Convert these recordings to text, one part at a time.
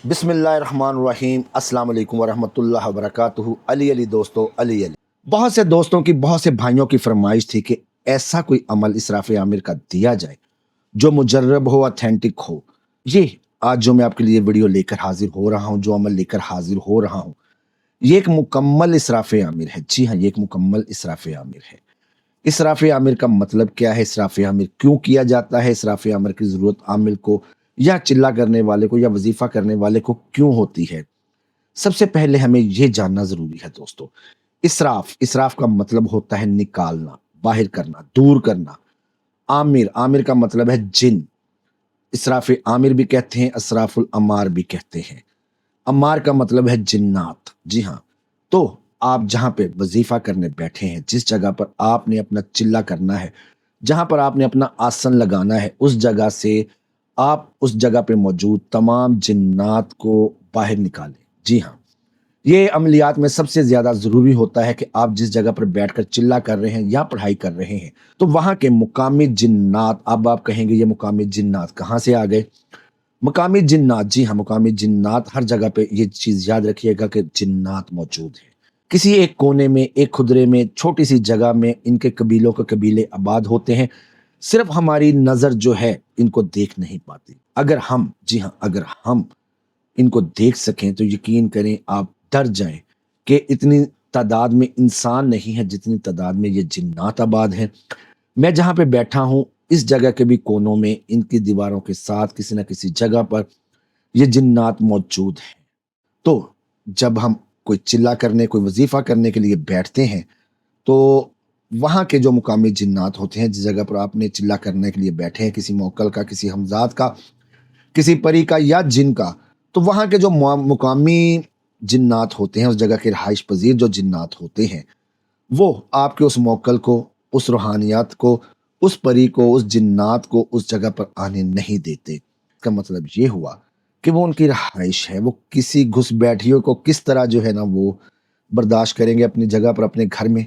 बिस्मिल्लाहिर्रहमानिर्रहीम अस्सलाम वालेकुम वरहमतुल्लाहि वबरकातुहू। अली अली दोस्तों, अली अली। बहुत से दोस्तों की, बहुत से भाइयों की फरमाइश थी कि ऐसा कोई अमल इसराफ आमिर का दिया जाए जो मुजर्रब हो, ऑथेंटिक हो। ये आज जो मैं आपके लिए वीडियो लेकर हाजिर हो रहा हूँ, जो अमल लेकर हाजिर हो रहा हूँ, ये एक मुकम्मल इसराफ आमिर है। जी हाँ, ये एक मुकम्मल इसराफ आमिर है। इसराफ आमिर का मतलब क्या है, इसराफ आमिर क्यों किया जाता है, इसराफ आमिर की ज़रूरत आमिर को या चिल्ला करने वाले को या वजीफ़ा करने वाले को क्यों होती है। सबसे पहले हमें ये जानना ज़रूरी है दोस्तों, इसराफ इसराफ का मतलब होता है निकालना, बाहर करना, दूर करना। आमिर आमिर का मतलब है जिन। इसराफ आमिर भी कहते हैं, असराफुल अमार भी कहते हैं। अम्मार का मतलब है जिन्नात। जी हाँ, तो आप जहाँ पे वजीफा करने बैठे हैं, जिस जगह पर आपने अपना चिल्ला करना है, जहाँ पर आपने अपना आसन लगाना है, उस जगह से आप उस जगह पे मौजूद तमाम जिन्नात को बाहर निकालें। जी हाँ, ये अमलियात में सबसे ज़्यादा ज़रूरी होता है कि आप जिस जगह पर बैठकर चिल्ला कर रहे हैं या पढ़ाई कर रहे हैं, तो वहाँ के मुकामी जिन्नात, अब आप कहेंगे ये मुकामी जिन्नात कहाँ से आ गए? मकामी जिन्नात, जी हाँ, मकामी जिन्नात, हर जगह पे ये चीज़ याद रखिएगा कि जिन्नात मौजूद हैं। किसी एक कोने में, एक खुदरे में, छोटी-सी जगह में इनके कबीलों के कबीले आबाद होते हैं। सिर्फ़ हमारी नज़र जो है इनको देख नहीं पाती। अगर हम, जी हाँ, अगर हम इनको देख सकें तो यकीन करें आप डर जाएँ कि इतनी तादाद में इंसान नहीं है जितनी तादाद में ये जिन्नात आबाद हैं। मैं जहाँ पे बैठा हूँ, इस जगह के भी कोनों में इनकी दीवारों के साथ किसी न किसी जगह पर ये जिन्नात मौजूद हैं। तो जब हम कोई चिल्ला करने, कोई वजीफ़ा करने के लिए बैठते हैं, तो वहाँ के जो मुकामी जिन्नात होते हैं, जिस जगह पर आपने चिल्ला करने के लिए बैठे हैं, किसी मौक्कल का, किसी हमज़ाद का, किसी परी का या जिन का, तो वहाँ के जो मुकामी जिन्नात होते हैं, उस जगह के रहाइश पज़ीर जो जिन्नात होते हैं, वो आपके उस मौक्कल को, उस रूहानियत को, उस परी को, उस जिन्नात को उस जगह पर आने नहीं देते। इसका मतलब ये हुआ कि वो उनकी रहाइश है, वो किसी घुसपैठियों को किस तरह जो है ना वो बर्दाश्त करेंगे अपनी जगह पर, अपने घर में।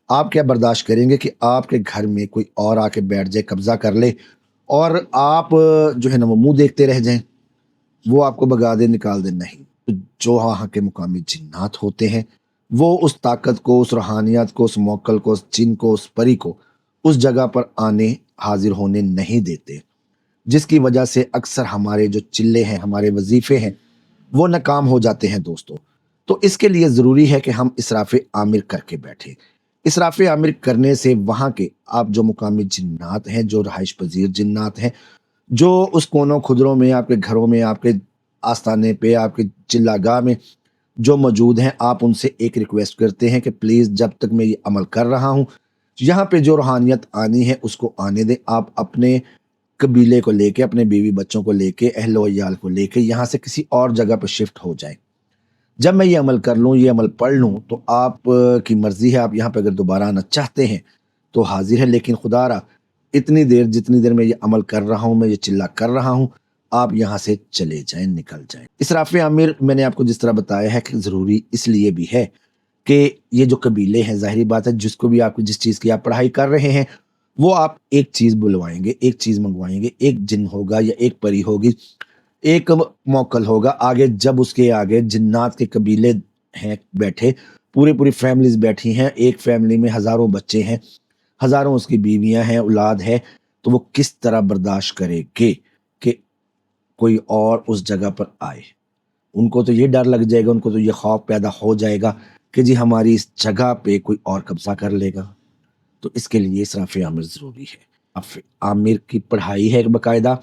आप क्या बर्दाश्त करेंगे कि आपके घर में कोई और आके बैठ जाए, कब्ज़ा कर ले और आप जो है ना वो मुँह देखते रह जाएँ, वो आपको भगा दे, निकाल दे? नहीं। तो जो वहाँ के मुकामी जिन्नात होते हैं, वो उस ताकत को, उस रूहानियत को, उस मौक्कल को, उस जिन को, उस परी को उस जगह पर आने, हाज़िर होने नहीं देते। जिसकी वजह से अक्सर हमारे जो चिल्ले हैं, हमारे वजीफ़े हैं, वो नाकाम हो जाते हैं दोस्तों। तो इसके लिए ज़रूरी है कि हम इसराफ़ आमिर करके बैठें। इसराफ़ आमिर करने से वहाँ के आप जो मुकामी जिन्नात हैं, जो रहाइश पज़ीर जिन्नात हैं, जो उस कोनों खुदरों में, आपके घरों में, आपके आस्ताने पे, आपके चिल्लागाह में जो मौजूद हैं, आप उनसे एक रिक्वेस्ट करते हैं कि प्लीज़ जब तक मैं ये अमल कर रहा हूँ, यहाँ पे जो रूहानियत आनी है उसको आने दें। आप अपने कबीले को लेके, अपने बीवी बच्चों को लेके, अहलो अयाल को लेके यहाँ से किसी और जगह पर शिफ्ट हो जाएँ। जब मैं ये अमल कर लूँ, ये अमल पढ़ लूँ, तो आप की मर्ज़ी है, आप यहाँ पे अगर दोबारा आना चाहते हैं तो हाज़िर है, लेकिन खुदारा इतनी देर, जितनी देर मैं ये अमल कर रहा हूँ, मैं ये चिल्ला कर रहा हूँ, आप यहाँ से चले जाएँ, निकल जाएँ। इसराफ़ आमिर मैंने आपको जिस तरह बताया है कि ज़रूरी इसलिए भी है कि ये जो कबीले हैं, ज़ाहिरी बात है, जिसको भी आपको, जिस चीज़ की आप पढ़ाई कर रहे हैं, वो आप एक चीज़ बुलवाएँगे, एक चीज़ मँगवाएँगे, एक जिन होगा या एक परी होगी, एक मौक्कल होगा। आगे जब उसके आगे जिन्नात के कबीले हैं बैठे, पूरी-पूरी फैमिलीज़ बैठी हैं, एक फैमिली में हज़ारों बच्चे हैं, हज़ारों उसकी बीवियाँ हैं, औलाद है, तो वो किस तरह बर्दाश्त करेंगे कि कोई और उस जगह पर आए? उनको तो ये डर लग जाएगा, उनको तो ये खौफ पैदा हो जाएगा कि जी हमारी इस जगह पे कोई और कब्ज़ा कर लेगा। तो इसके लिए इसराफ़ आमिर ज़रूरी है। आमिर की पढ़ाई है एक बाकायदा,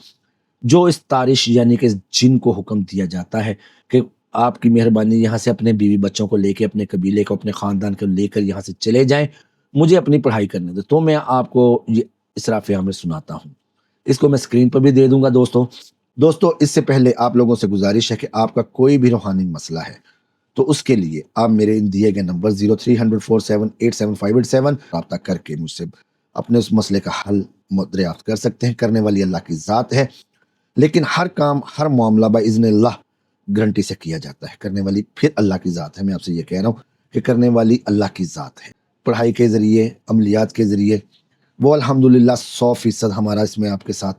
जो इस तारिश यानी कि जिन को हुक्म दिया जाता है कि आपकी मेहरबानी यहाँ से अपने बीवी बच्चों को लेके, अपने कबीले को, अपने ख़ानदान को लेकर यहाँ से चले जाएँ, मुझे अपनी पढ़ाई करने दें। तो मैं आपको ये इसराफ़ आमिर सुनाता हूँ। इसको मैं स्क्रीन पर भी दे दूँगा दोस्तों। दोस्तों, इससे पहले आप लोगों से गुज़ारिश है कि आपका कोई भी रूहानी मसला है, तो उसके लिए आप मेरे इन दिए गए नंबर 030047875887 राब्ता करके मुझसे अपने उस मसले का हल दरियाफ्त कर सकते हैं। करने वाली अल्लाह की ज़ात है, लेकिन हर काम, हर मामला बाइज़्निल्लाह गारंटी से किया जाता है। करने वाली फिर अल्लाह की ज़ात है। मैं आपसे ये कह रहा हूँ कि करने वाली अल्लाह की ज़ात है। पढ़ाई के ज़रिए, अमलियात के ज़रिए वो अल्हम्दुलिल्लाह 100% हमारा इसमें आपके साथ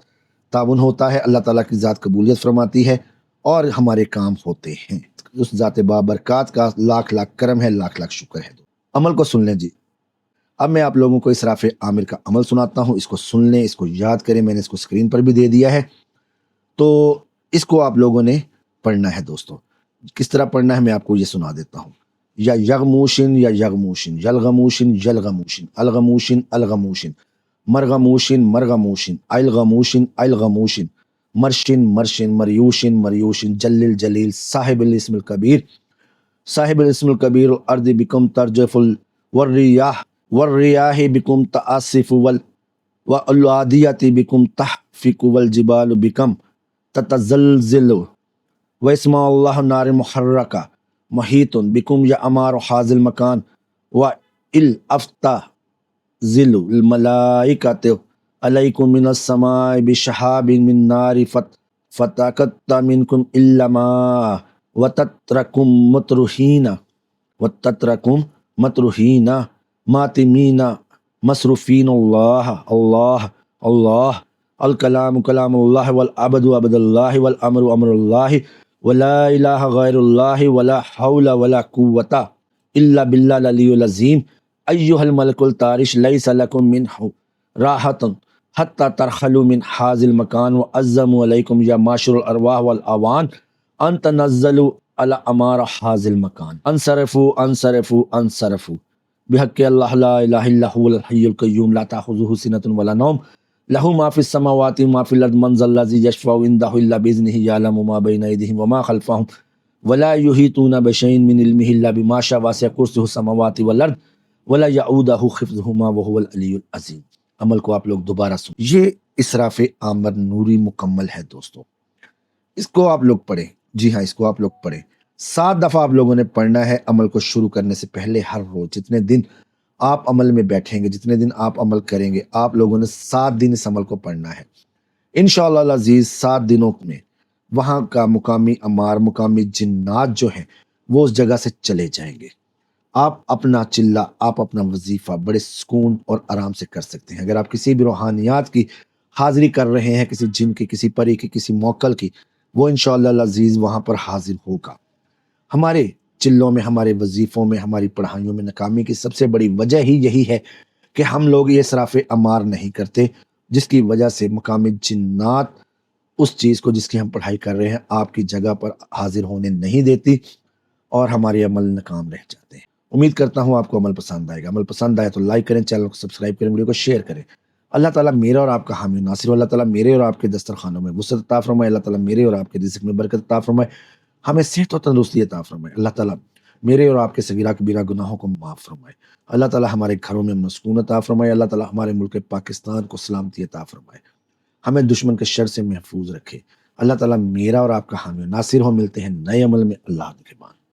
ताउन होता है। अल्लाह ताला की ज़ात कबूलियत फ़रमाती है اور ہمارے کام ہوتے ہیں۔ اس ذات بابرکات کا لاکھ لاکھ کرم ہے، لاکھ لاکھ شکر ہے۔ عمل کو سن لیں جی۔ اب میں آپ لوگوں کو اسراف عامر کا عمل سناتا ہوں، اس کو سن لیں، اس کو یاد کریں، میں نے اس کو اسکرین پر بھی دے دیا ہے، تو اس کو آپ لوگوں نے پڑھنا ہے دوستو۔ کس طرح پڑھنا ہے میں آپ کو یہ سنا دیتا ہوں۔ یا یغموشن یا یغموشن، یلغموشن یلغموشن، الغموشن الغموشن، مرغموشن مرغموشن، الغموشن الغموشن، مرشن مرشن، مریوشن مریوشن، جلیل جلیل، صاحب الاسم الکبیر، صاحب الاسم الکبیر، الارض بکم ترجف والریاح، والریاح بکم تعاصف والعادیات بکم تحفک، والجبال بکم تتزلزل، واسمع اللہ نار محرکہ محیط بکم یا امار حاضل مکان، ذل الملائکۃ علیکم من السماء بشہاب من نار فتقط منکم الا ما وتترکم مترہین ماتمین مصروفین، اللہ اللہ اللہ، الکلام کلام اللہ، والعبد عبد اللہ، والامر امر اللہ، ولا الہ غیر اللہ، ولا حول ولا قوۃ الا باللہ العلی العظیم، ایہا الملک الطارش لیس لکم منہ راحۃ حتی ترحلوا من حاذا المکان، وعظموا علیکم یا معشر الارواح والاعوان ان تنزلوا علی امار حاذا المکان، انصرفوا انصرفوا انصرفوا، بحق اللہ لا الہ الا هو الحی القیوم لا تأخذہ سنۃ ولا نوم، لہ ما فی السماوات وما فی الارض، من ذا الذی یشفع عندہ الا باذنہ، یعلم ما بین ایدیہم وما خلفہم ولا یحیطون بشیء من علمہ الا بما شاء، وسع کرسیہ السماوات والارض ولا یعودہ حفظہما وہو العلی العظیم۔ عمل کو آپ لوگ دوبارہ سن، یہ اسراف عامر نوری مکمل ہے دوستو، اس کو آپ لوگ پڑھیں، جی ہاں اس کو آپ لوگ پڑھیں، 7 دفعہ آپ لوگوں نے پڑھنا ہے عمل کو شروع کرنے سے پہلے ہر روز۔ جتنے دن آپ عمل میں بیٹھیں گے، جتنے دن آپ عمل کریں گے، آپ لوگوں نے 7 دن اس عمل کو پڑھنا ہے انشاءاللہ العزیز۔ 7 دنوں میں وہاں کا مقامی امار، مقامی جنات جو ہیں وہ اس جگہ سے چلے جائیں گے۔ آپ اپنا چلہ، آپ اپنا وظیفہ بڑے سکون اور آرام سے کر سکتے ہیں۔ اگر آپ کسی بھی روحانیات کی حاضری کر رہے ہیں، کسی جن کی، کسی پری کی، کسی موکل کی، وہ انشاءاللہ العزیز وہاں پر حاضر ہوگا۔ ہمارے چلوں میں، ہمارے وظیفوں میں، ہماری پڑھائیوں میں ناکامی کی سب سے بڑی وجہ ہی یہی ہے کہ ہم لوگ یہ اسراف عمار نہیں کرتے، جس کی وجہ سے مقامی جنات اس چیز کو جس کی ہم پڑھائی کر رہے ہیں آپ کی جگہ پر حاضر ہونے نہیں دیتی اور ہمارے عمل ناکام رہ جاتے ہیں۔ امید کرتا ہوں آپ کو عمل پسند آئے گا۔ عمل پسند آئے تو لائک کریں، چینل کو سبسکرائب کریں، ویڈیو کو شیئر کریں۔ اللہ تعالیٰ میرا اور آپ کا حامی و ناصر ہو۔ اللہ تعالیٰ میرے اور آپ کے دسترخوانوں میں وسعت عطا فرمائے۔ اللہ تعالیٰ میرے اور آپ کے رزق میں برکت عطا فرمائے، ہمیں صحت و تندرستی عطا فرمائے۔ اللہ تعالیٰ میرے اور آپ کے صغیرہ کبیرہ گناہوں کو معاف فرمائے۔ اللہ تعالیٰ ہمارے گھروں میں امن و سکون عطا فرمائے۔ اللہ تعالیٰ ہمارے ملک پاکستان کو سلامتی عطا فرمائے، ہمیں دشمن کے شر سے محفوظ رکھے۔ اللہ تعالیٰ میرا اور آپ کا حامی و ناصر ہو۔ ملتے ہیں نئے عمل میں، اللہ کے بعد۔